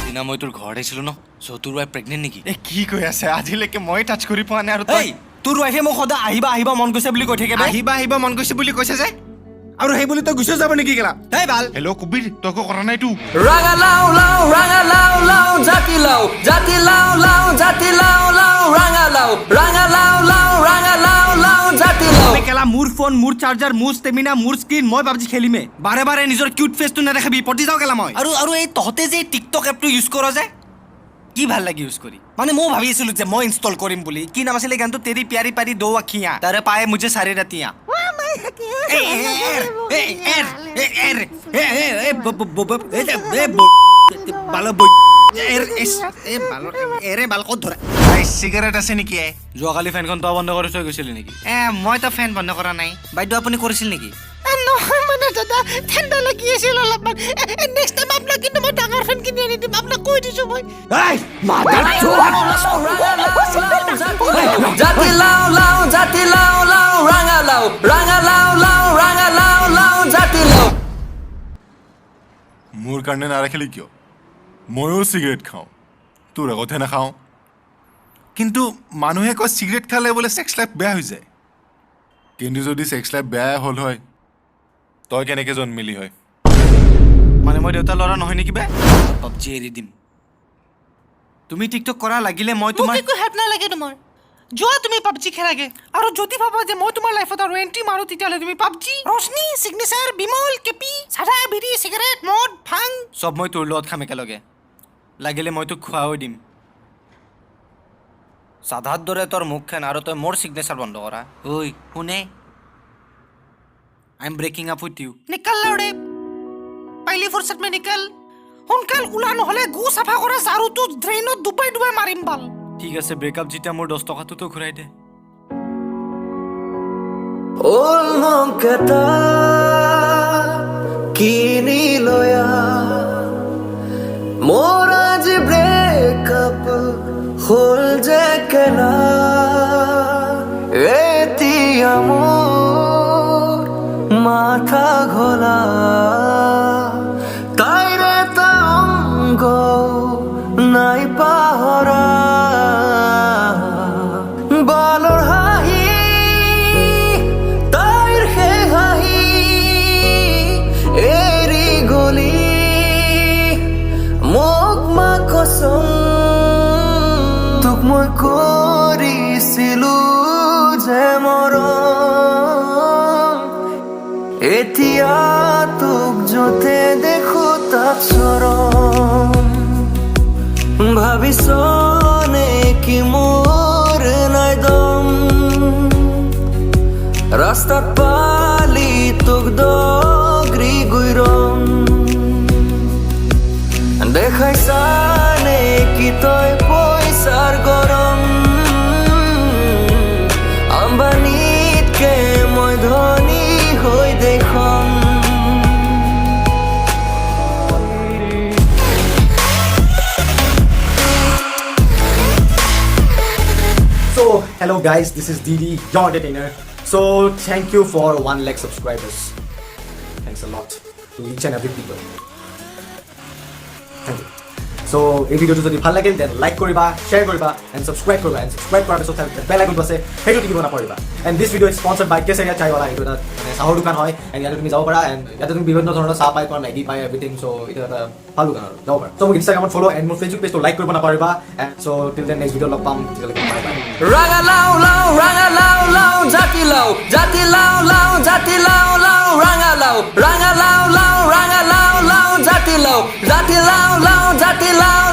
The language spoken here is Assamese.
দিনা মই তোৰ ঘৰত আহিছিলো ন সো তোৰ ৱাইফ প্ৰেগনেন্ট নেকি এ কি কৈ আছে আজিলৈকে মই টাচ কৰি পোৱা নাই আৰু তই তোৰ ৱাইফে মোক সদায় আহিবা আহিবা মন গৈছে বুলি কৈ থাকে আহিবা আহিবা মন গৈছে বুলি কৈছে যে আৰু সেই বুলি তই গুচি যাব নেকি কেলা হেই বাল হেল্ল' কবিৰ তই কো কৰা নাইতো Ranga lao lao, ranga lao lao, jati lao lao, jati lao lao, ranga lao lao, ranga lao, jati lao. কেলা মোৰ ফোন মোৰ চাৰ্জাৰ মোৰ ষ্টেমিনা মোৰ স্ক্ৰীন মই পাবজি খেলিমে বাৰে বাৰে নিজৰ কিউট ফেচটো নেদেখাবি পটি যাও কেলা মই আৰু এই তহতে যে টিকটক এপটো ইউজ কৰ যে কি ভাল লাগে ইউজ কৰি মানে মই ভাবি আছিলো যে মই ইনষ্টল কৰিম বুলি কি নাম আছিলে গানটো তেৰি প্যাৰি পাৰি দো আখিয়াঁ তাৰে পায়ে মুঝে সাৰে ৰাতিয়াঁ চিগাৰেট আছে নেকি যোৱাকালি ফেনখন তই বন্ধ কৰি থৈ গৈছিলি নেকি মই তো ফেন বন্ধ কৰা নাই বাইদেউ আপুনি কৰিছিল নেকি নহয় মানে দাদা ঠাণ্ডা লাগি আছিল অলপমান নেক্সট টাইম আপোনাক কিন্তু মই ডাঙৰ ফেন কিনি আনি দিম আপোনাক কৈ দিছো মই Jati lao lao, jati lao lao, ranga lao lao, jati lao. মোৰ কাৰণে নাৰাখিলি কিয় ময়ো চিগাৰেট খাওঁ তোৰ আগতহে নাখাওঁ কিন্তু মানুহে কয় চিগাৰেট খালে বোলে ছেক্স লাইফ বেয়া হৈ যায় কিন্তু যদি ছেক্স লাইফ বেয়া হ'ল হয় তই কেনেকৈ জন্মিলি হয় মানে মই দেউতা ল'ৰা নহয় নেকি বে পাবজি এৰি দিম তুমি টিকটক কৰা লাগিলে মই মোক একো হেল্প নালাগে তোমাৰ যোৱা তুমি পাবজি খেলাগে আৰু যদি ভাবা যে মই তোমাৰ লাইফত আৰু এন্ট্ৰি মাৰো তেতিয়াহ'লে তুমি পাবজি ৰশ্নি সিগনেচাৰ বিমল কেপি চাদা বিড়ি চিগাৰেট মদ ভাং চব মই তোৰ লগত খাম একেলগে লাগিলে মই তোক খোৱাও দিম সাধাৰ দৰে তোৰ মুখখন আৰু তই মোৰ সিগনেচাৰ বন্ধ কৰা ঐ শুনে I am breaking up with you নিকল লড়ে पहिली फुर्सत में निकल সোনকাল ওলা নহলে গু সাফা কৰা জাৰুটো ড্ৰেইনত ডুবাই ডুবাই মাৰিম বাল ঠিক আছে ব্ৰেকআপ যেতিয়া মোৰ 10 টকাটো তো ঘূৰাই দে Olmokata kini loya moraj break up hol je kena eti amor matha ghola taire tango nai pahora balor তোক মই কৰিছিলো যে মৰম এতিয়া তোক যতে দেখো তাক চৰম ভাবিছনে কি মোৰ নাই দম ৰাস্তাত পালি তোক দগৰি গৈৰম দেখাইছানে কি তই পইচাৰ গৰম আম্বানীতকে মই ধনী হৈ দেখোন So, hello guys, this is Didi, your entertainer. So, thank you for 1 lakh subscribers. Thanks a lot to each and every people. Thank you. So, এই ভিডিওটো যদি ভাল লাগিল দেন লাইক কৰিবা শ্বেয়াৰ কৰিবা এণ্ড ছাবস্ক্ৰাইব কৰিবা এণ্ড ছাবস্ক্ৰাইব কৰাৰ পিছত বেল আইকনটো আছে সেইটো টিপিব নাপাহৰিবা and this video' is sponsored বাই কেছেৰিয়া চাইৱালা এইটো এটা মানে চাহৰ দোকান হয় এণ্ড ইয়াতে তুমি যাব পাৰা এণ্ড ইয়াতে তুমি বিভিন্ন ধৰণৰ চাহ পাই পাৰা মেগী পাই এভৰিথিং চ' এইটো এটা ভাল দোকান আৰু যাব পাৰা চ' মোক ইনষ্টাগ্ৰামত ফ'ল' এণ্ড মোৰ ফেচবুক পেজটো লাইক কৰিব নাপাহৰিবা and so' till then next video' লগ পাম তেতিয়ালৈকে bye bye Ranga lao lao, ranga lao lao, jati lao lao, jati lao lao, ranga lao lao, jati lao, jati lao, jati lao.